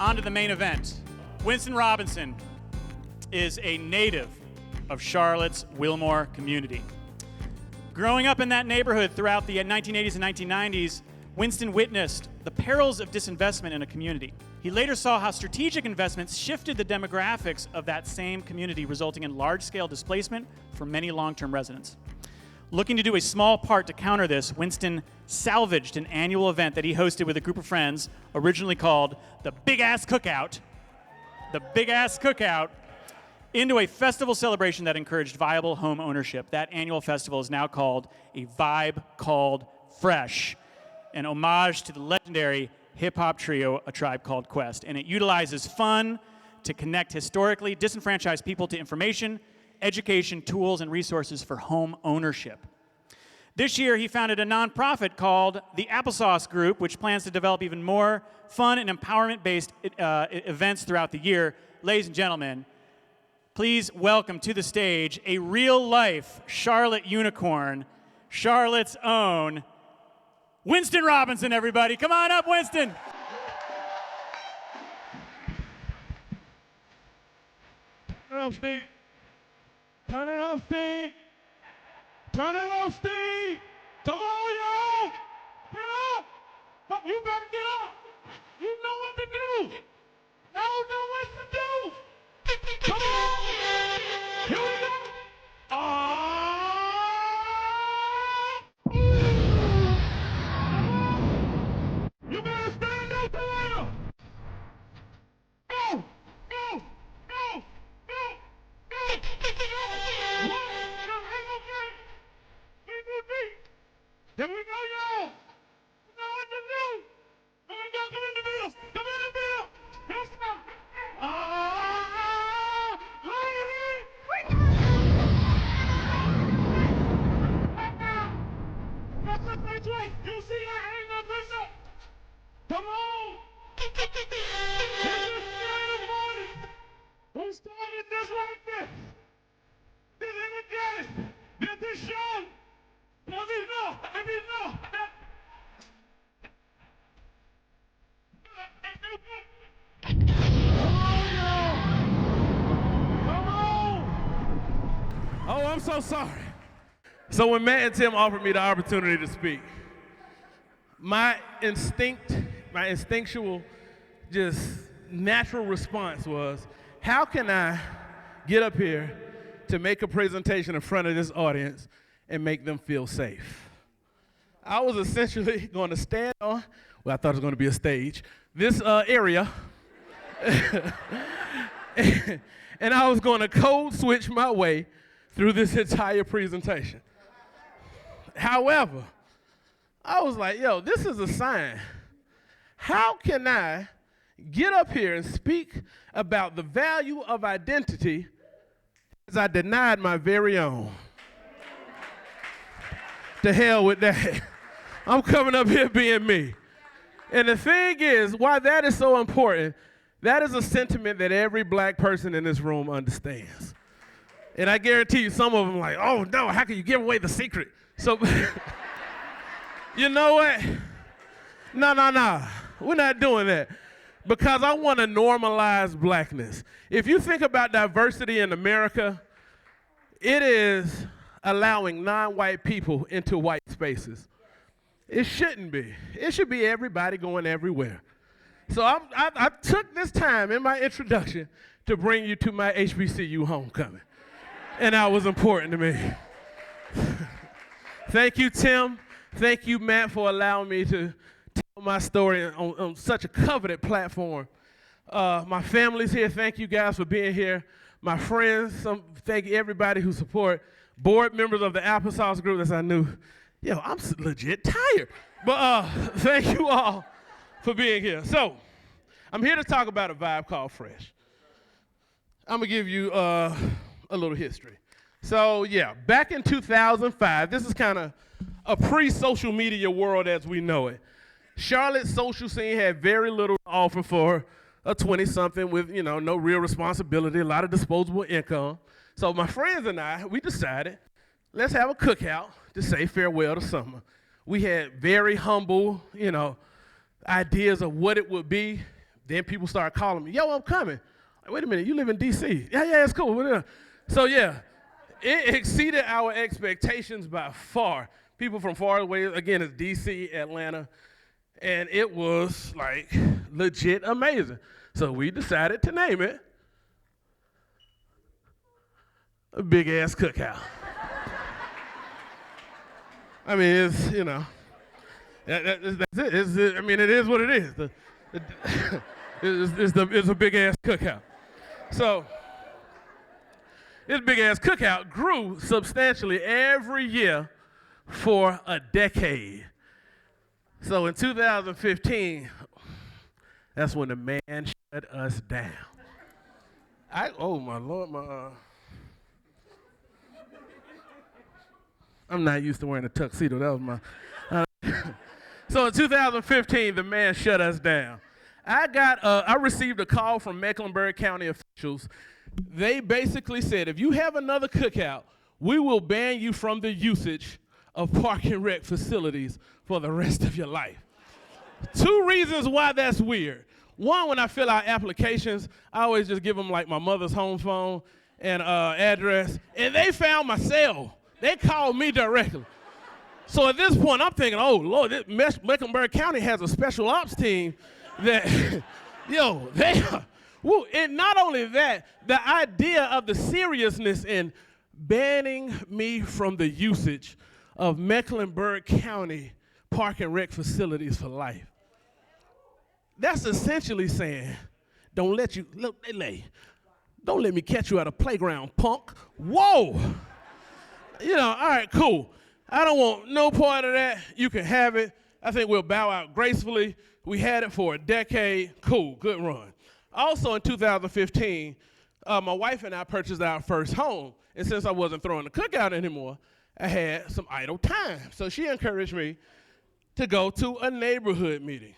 On to the main event. Winston Robinson is a native of Charlotte's Wilmore community. Growing up in that neighborhood throughout the 1980s and 1990s, Winston witnessed the perils of disinvestment in a community. He later saw how strategic investments shifted the demographics of that same community, resulting in large-scale displacement for many long-term residents. Looking to do a small part to counter this, Winston salvaged an annual event that he hosted with a group of friends, originally called the Big Ass Cookout, into a festival celebration that encouraged viable home ownership. That annual festival is now called A Vibe Called Fresh, an homage to the legendary hip-hop trio A Tribe Called Quest. And it utilizes fun to connect historically disenfranchised people to information, education, tools, and resources for home ownership. This year, he founded a nonprofit called the Applesauce Group, which plans to develop even more fun and empowerment-based events throughout the year. Ladies and gentlemen, please welcome to the stage a real-life Charlotte unicorn, Charlotte's own Winston Robinson, everybody. Come on up, Winston. Turn it off, Steve. Turn it off, Steve. Turn it off, Steve. Come on, y'all. Get up. You better get up. You know what to do. Y'all know what to do. Come on. Here we go. You better stand up there. Go. Go. Go. Go. Go. Here we go, y'all. You know what to do. Come in the middle. Come in the middle. Let's go. That's right. You see that hang up this up. Come on. This is CreativeMornings. We started this like this. This energetic. This is show. Let me know. Oh, I'm so sorry. So when Matt and Tim offered me the opportunity to speak, my instinctual, just natural response was, how can I get up here to make a presentation in front of this audience and make them feel safe? I was essentially going to stand on, well, I thought it was going to be a stage, this area, and I was going to code switch my way through this entire presentation. However, I was like, yo, this is a sign. How can I get up here and speak about the value of identity as I denied my very own? To hell with that. I'm coming up here being me. And the thing is, why that is so important, that is a sentiment that every black person in this room understands. And I guarantee you some of them like, oh no, how can you give away the secret? So, you know what? No, we're not doing that. Because I want to normalize blackness. If you think about diversity in America, it is allowing non-white people into white spaces. It shouldn't be. It should be everybody going everywhere. So I took this time in my introduction to bring you to my HBCU homecoming. And that was important to me. Thank you, Tim. Thank you, Matt, for allowing me to tell my story on such a coveted platform. My family's here. Thank you guys for being here. My friends, thank you everybody who support. Board members of the Applesauce Group, as I knew. Yo, I'm legit tired. But thank you all for being here. So, I'm here to talk about a vibe called Fresh. I'm going to give you a little history. So, yeah, back in 2005, this is kind of a pre-social media world as we know it. Charlotte's social scene had very little to offer for a 20-something with, no real responsibility, a lot of disposable income. So my friends and I, we decided, let's have a cookout to say farewell to summer. We had very humble, ideas of what it would be. then people started calling me, yo, I'm coming. Like, wait a minute, you live in D.C. Yeah, it's cool. So yeah, it exceeded our expectations by far. People from far away, again, it's D.C., Atlanta, and it was like legit amazing. So we decided to name it a big ass cookout. I mean, it's, that's it. I mean, it is what it is. It's a big ass cookout. So this big ass cookout grew substantially every year for a decade. So in 2015, that's when the man shut us down. Oh my Lord, I'm not used to wearing a tuxedo. That was my. So in 2015, the man shut us down. I received a call from Mecklenburg County officials. They basically said, if you have another cookout, we will ban you from the usage of park and rec facilities for the rest of your life. 2 reasons why that's weird. One, when I fill out applications, I always just give them like my mother's home phone and address, and they found my cell. They called me directly. So at this point, I'm thinking, oh, Lord, Mecklenburg County has a special ops team that, and not only that, the idea of the seriousness in banning me from the usage of Mecklenburg County park and rec facilities for life. That's essentially saying, don't let me catch you at a playground, punk. Whoa! All right, cool. I don't want no part of that. You can have it. I think we'll bow out gracefully. We had it for a decade. Cool, good run. Also in 2015, my wife and I purchased our first home. And since I wasn't throwing the cookout anymore, I had some idle time. So she encouraged me to go to a neighborhood meeting.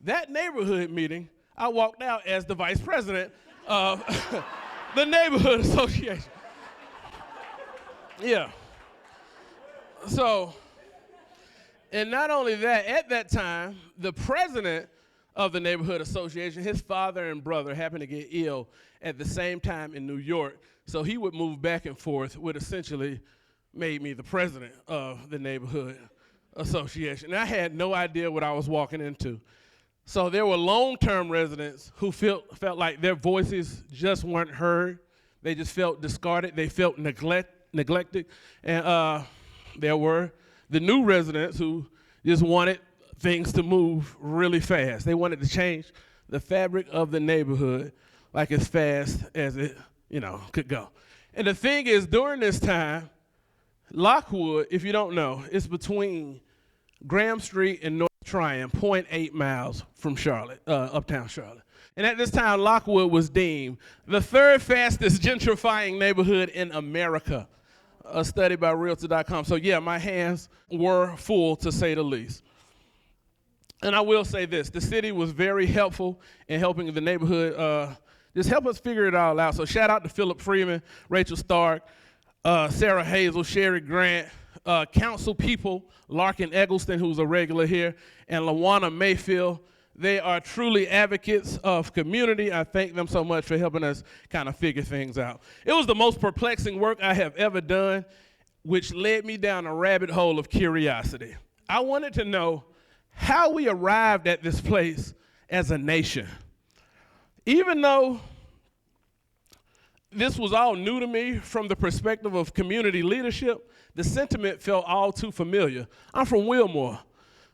That neighborhood meeting, I walked out as the vice president of the neighborhood association. Yeah. So, and not only that, at that time, the president of the neighborhood association, his father and brother happened to get ill at the same time in New York. So he would move back and forth, which essentially made me the president of the neighborhood association. And I had no idea what I was walking into. So there were long-term residents who felt like their voices just weren't heard. They just felt discarded. They felt neglected. And there were the new residents who just wanted things to move really fast. They wanted to change the fabric of the neighborhood like as fast as it, could go. And the thing is, during this time, Lockwood, if you don't know, is between Graham Street and North Tryon, 0.8 miles from Charlotte, uptown Charlotte. And at this time, Lockwood was deemed the 3rd fastest gentrifying neighborhood in America, a study by Realtor.com. So yeah, my hands were full, to say the least. And I will say this, the city was very helpful in helping the neighborhood just help us figure it all out. So shout out to Philip Freeman, Rachel Stark, Sarah Hazel, Sherry Grant, council people, Larkin Eggleston, who's a regular here, and LaWanna Mayfield. They are truly advocates of community. I thank them so much for helping us kind of figure things out. It was the most perplexing work I have ever done, which led me down a rabbit hole of curiosity. I wanted to know how we arrived at this place as a nation. Even though this was all new to me from the perspective of community leadership, the sentiment felt all too familiar. I'm from Wilmore.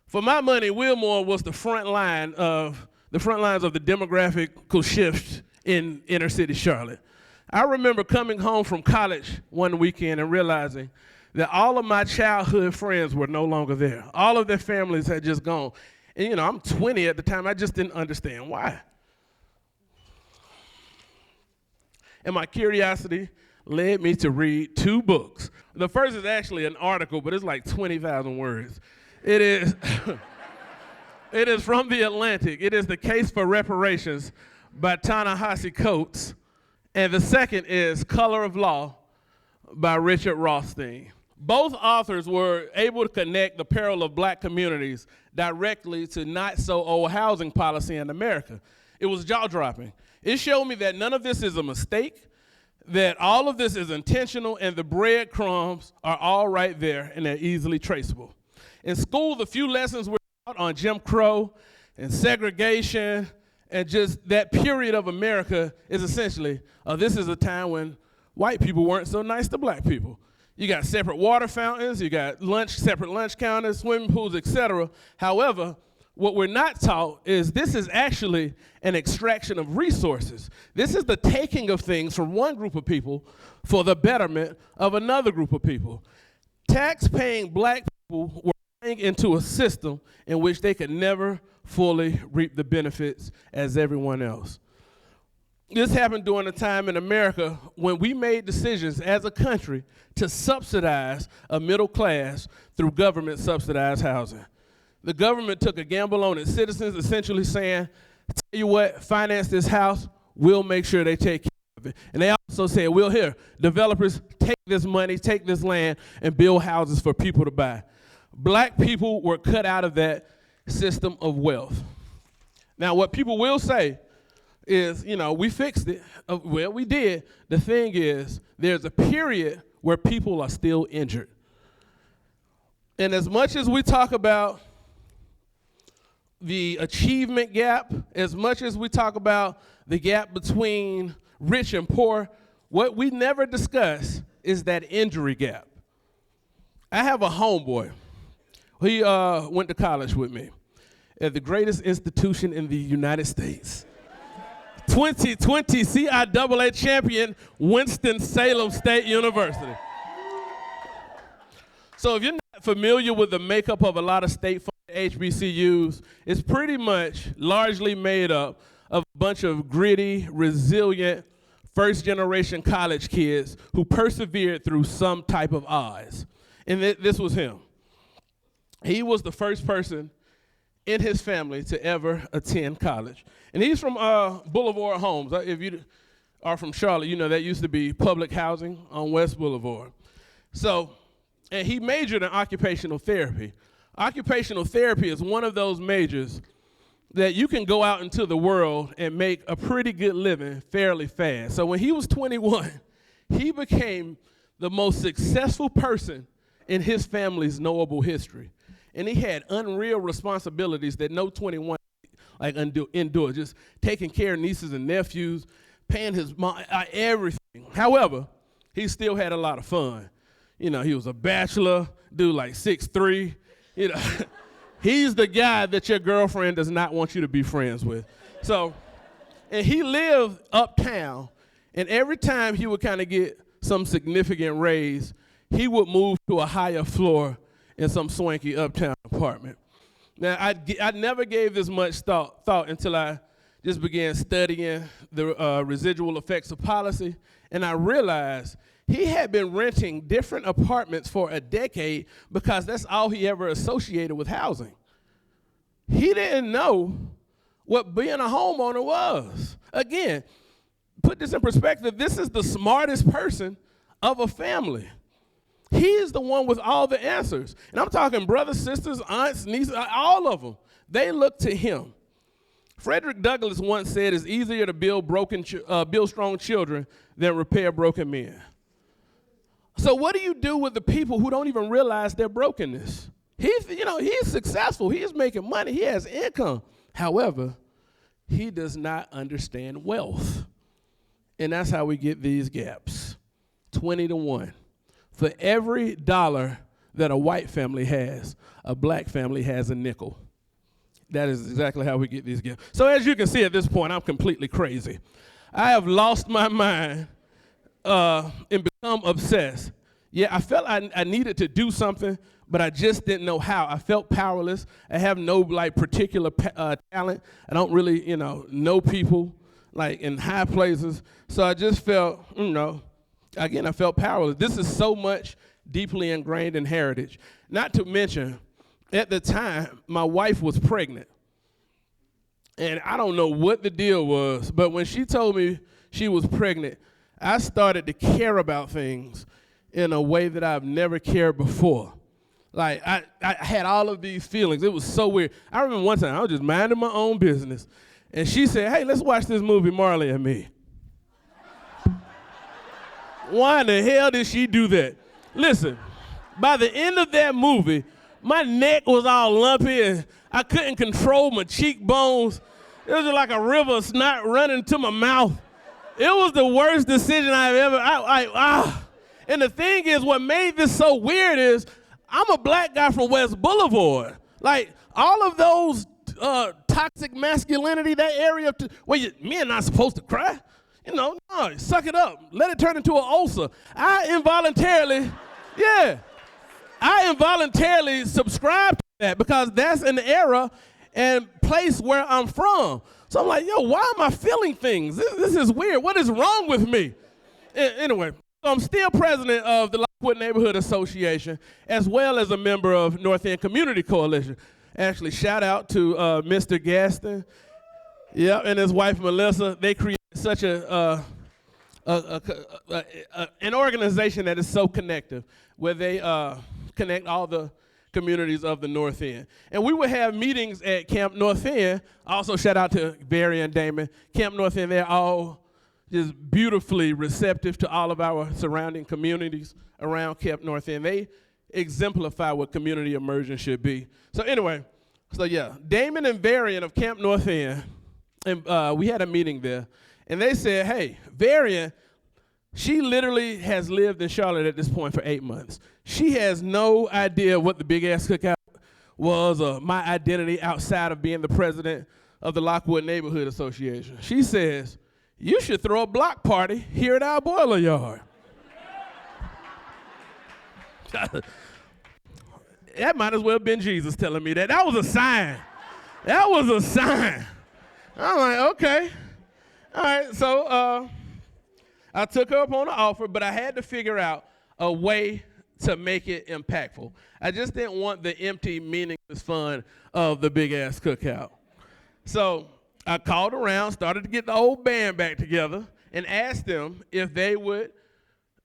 For my money, Wilmore was the front lines of the demographic shift in inner city Charlotte. I remember coming home from college one weekend and realizing that all of my childhood friends were no longer there. All of their families had just gone. And I'm 20 at the time, I just didn't understand why. And my curiosity led me to read 2 books. The first is actually an article, but it's like 20,000 words. It is from The Atlantic. It is The Case for Reparations by Ta-Nehisi Coates. And the second is Color of Law by Richard Rothstein. Both authors were able to connect the peril of black communities directly to not-so-old housing policy in America. It was jaw-dropping. It showed me that none of this is a mistake, that all of this is intentional, and the breadcrumbs are all right there and they're easily traceable. In school, the few lessons were taught on Jim Crow and segregation and just that period of America is essentially, this is a time when white people weren't so nice to black people. You got separate water fountains, you got separate lunch counters, swimming pools, etc. However, what we're not taught is this is actually an extraction of resources. This is the taking of things from one group of people for the betterment of another group of people. Tax-paying black people were paying into a system in which they could never fully reap the benefits as everyone else. This happened during a time in America when we made decisions as a country to subsidize a middle class through government-subsidized housing. The government took a gamble on its citizens, essentially saying, tell you what, finance this house, we'll make sure they take care of it. And they also said, we'll here, developers, take this money, take this land, and build houses for people to buy. Black people were cut out of that system of wealth. Now, what people will say is, we fixed it. Well, we did. The thing is, there's a period where people are still injured. And as much as we talk about the achievement gap, as much as we talk about the gap between rich and poor, what we never discuss is that injury gap. I have a homeboy. He went to college with me at the greatest institution in the United States. 2020 CIAA champion, Winston-Salem State University. So if you're not familiar with the makeup of a lot of state-funded HBCUs, it's pretty much largely made up of a bunch of gritty, resilient, first-generation college kids who persevered through some type of odds. And this was him. He was the first person in his family to ever attend college. And he's from Boulevard Homes. If you are from Charlotte, you know that used to be public housing on West Boulevard. And he majored in occupational therapy. Occupational therapy is one of those majors that you can go out into the world and make a pretty good living fairly fast. So when he was 21, he became the most successful person in his family's knowable history. And he had unreal responsibilities that no 21 endure, just taking care of nieces and nephews, paying his mom, everything. However, he still had a lot of fun. He was a bachelor, dude like 6'3". He's the guy that your girlfriend does not want you to be friends with. So, and he lived uptown, and every time he would kind of get some significant raise, he would move to a higher floor in some swanky uptown apartment. Now, I never gave this much thought until I just began studying the residual effects of policy, and I realized he had been renting different apartments for a decade because that's all he ever associated with housing. He didn't know what being a homeowner was. Again, put this in perspective, this is the smartest person of a family. He is the one with all the answers. And I'm talking brothers, sisters, aunts, nieces, all of them. They look to him. Frederick Douglass once said, it's easier to build strong children than repair broken men. So what do you do with the people who don't even realize their brokenness? He's successful. He is making money. He has income. However, he does not understand wealth. And that's how we get these gaps. 20-1. For every dollar that a white family has, a black family has a nickel. That is exactly how we get these gaps. So as you can see at this point, I'm completely crazy. I have lost my mind and become obsessed. Yeah, I felt I needed to do something, but I just didn't know how. I felt powerless. I have no particular talent. I don't really, know people in high places. So I just felt, again, I felt powerless. This is so much deeply ingrained in heritage. Not to mention, at the time, my wife was pregnant. And I don't know what the deal was, but when she told me she was pregnant, I started to care about things in a way that I've never cared before. Like, I had all of these feelings. It was so weird. I remember one time I was just minding my own business, and she said, hey, let's watch this movie, Marley and Me. Why in the hell did she do that? Listen, by the end of that movie, my neck was all lumpy, and I couldn't control my cheekbones. It was just like a river of snot running to my mouth. It was the worst decision I've ever, And the thing is, what made this so weird is, I'm a black guy from West Boulevard. Like, all of those toxic masculinity, that area where men not supposed to cry. You know, no, suck it up. Let it turn into an ulcer. I involuntarily subscribe to that because that's an era and place where I'm from. So I'm like, yo, why am I feeling things? This is weird. What is wrong with me? Anyway, so I'm still president of the Lockwood Neighborhood Association, as well as a member of North End Community Coalition. Actually, shout out to Mr. Gaston, and his wife Melissa. They created such an organization that is so connective, where they connect all the communities of the North End. And we would have meetings at Camp North End. Also, shout out to Barry and Damon. Camp North End, they're all just beautifully receptive to all of our surrounding communities around Camp North End. They exemplify what community immersion should be. So anyway, Damon and Varian of Camp North End, and we had a meeting there, and they said, hey, Varian, she literally has lived in Charlotte at this point for 8 months. She has no idea what the Big Ass Cookout was or my identity outside of being the president of the Lockwood Neighborhood Association. She says, you should throw a block party here at our boiler yard. That might as well have been Jesus telling me that. That was a sign. That was a sign. I'm like, okay. All right, so I took her up on the offer, but I had to figure out a way to make it impactful. I just didn't want the empty, meaningless fun of the Big Ass Cookout. So I called around, started to get the old band back together, and asked them if they would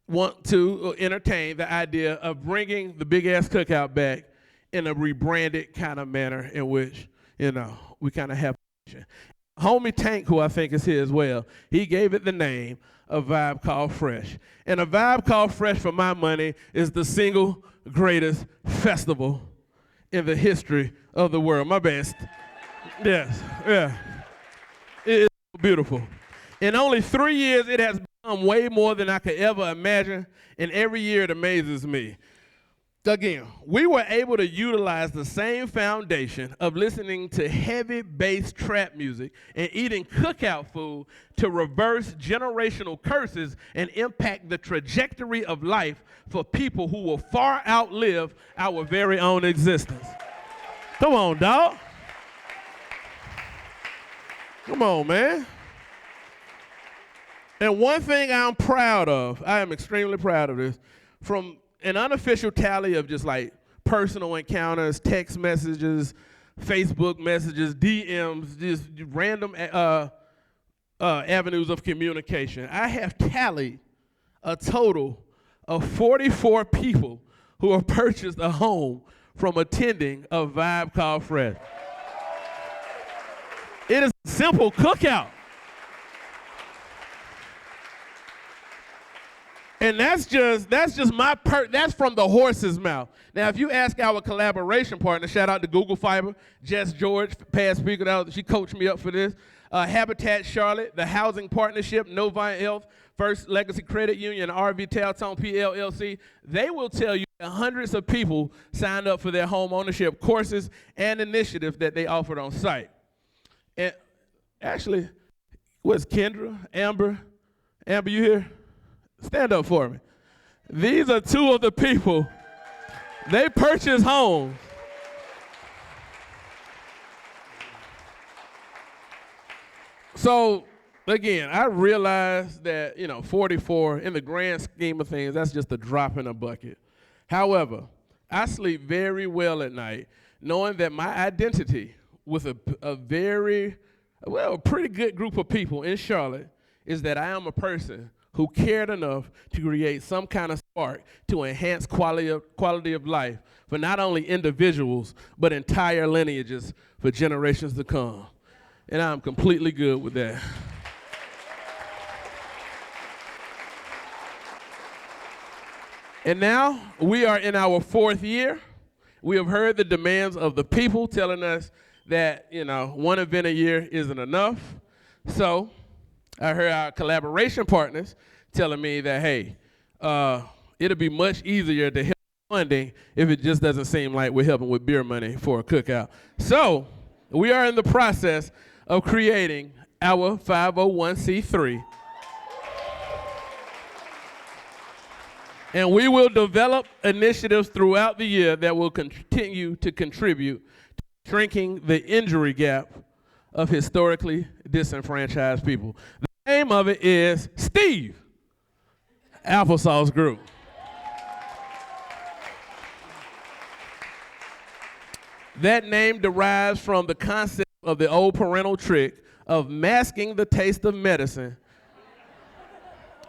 want to entertain the idea of bringing the Big Ass Cookout back in a rebranded kind of manner in which, we kind of have. Homie Tank, who I think is here as well, he gave it the name, A Vibe Called Fresh. And A Vibe Called Fresh, for my money, is the single greatest festival in the history of the world. My best. Yes, yeah. It is beautiful. In only 3 years, it has become way more than I could ever imagine, and every year it amazes me. Again, we were able to utilize the same foundation of listening to heavy bass trap music and eating cookout food to reverse generational curses and impact the trajectory of life for people who will far outlive our very own existence. Come on, dog. Come on, man. And one thing I'm proud of, I am extremely proud of this, from an unofficial tally of just like personal encounters, text messages, Facebook messages, DMs, just random avenues of communication. I have tallied a total of 44 people who have purchased a home from attending a Vibe Called Fresh. It is a simple cookout. And that's from the horse's mouth. Now, if you ask our collaboration partner, shout out to Google Fiber, Jess George, past speaker, she coached me up for this. Habitat Charlotte, the Housing Partnership, Novant Health, First Legacy Credit Union, RV Taltone PLLC, they will tell you that hundreds of people signed up for their home ownership courses and initiatives that they offered on site. And actually, what's Kendra, Amber, you here? Stand up for me. These are two of the people. They purchased homes. So, again, I realize that, 44, in the grand scheme of things, that's just a drop in a bucket. However, I sleep very well at night knowing that my identity with a pretty good group of people in Charlotte is that I am a person who cared enough to create some kind of spark to enhance quality of life for not only individuals, but entire lineages for generations to come. And I'm completely good with that. And now we are in our 4th year. We have heard the demands of the people telling us that, one event a year isn't enough. So I heard our collaboration partners telling me that, hey, it'll be much easier to help funding if it just doesn't seem like we're helping with beer money for a cookout. So we are in the process of creating our 501c3. And we will develop initiatives throughout the year that will continue to contribute to shrinking the injury gap of historically disenfranchised people. The name of it is Steve Applesauce Group. That name derives from the concept of the old parental trick of masking the taste of medicine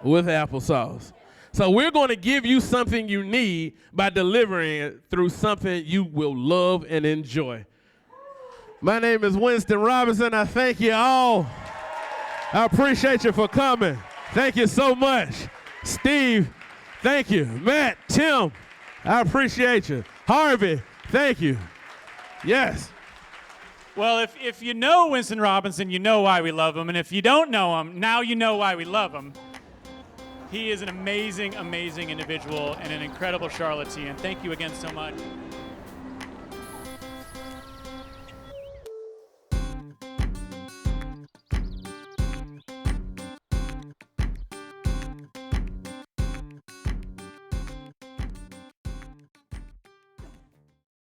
with applesauce. So we're going to give you something you need by delivering it through something you will love and enjoy. My name is Winston Robinson. I thank you all. I appreciate you for coming. Thank you so much. Steve, thank you. Matt, Tim, I appreciate you. Harvey, thank you. Yes. Well, if you know Winston Robinson, you know why we love him. And if you don't know him, now you know why we love him. He is an amazing, amazing individual and an incredible charlatan. Thank you again so much.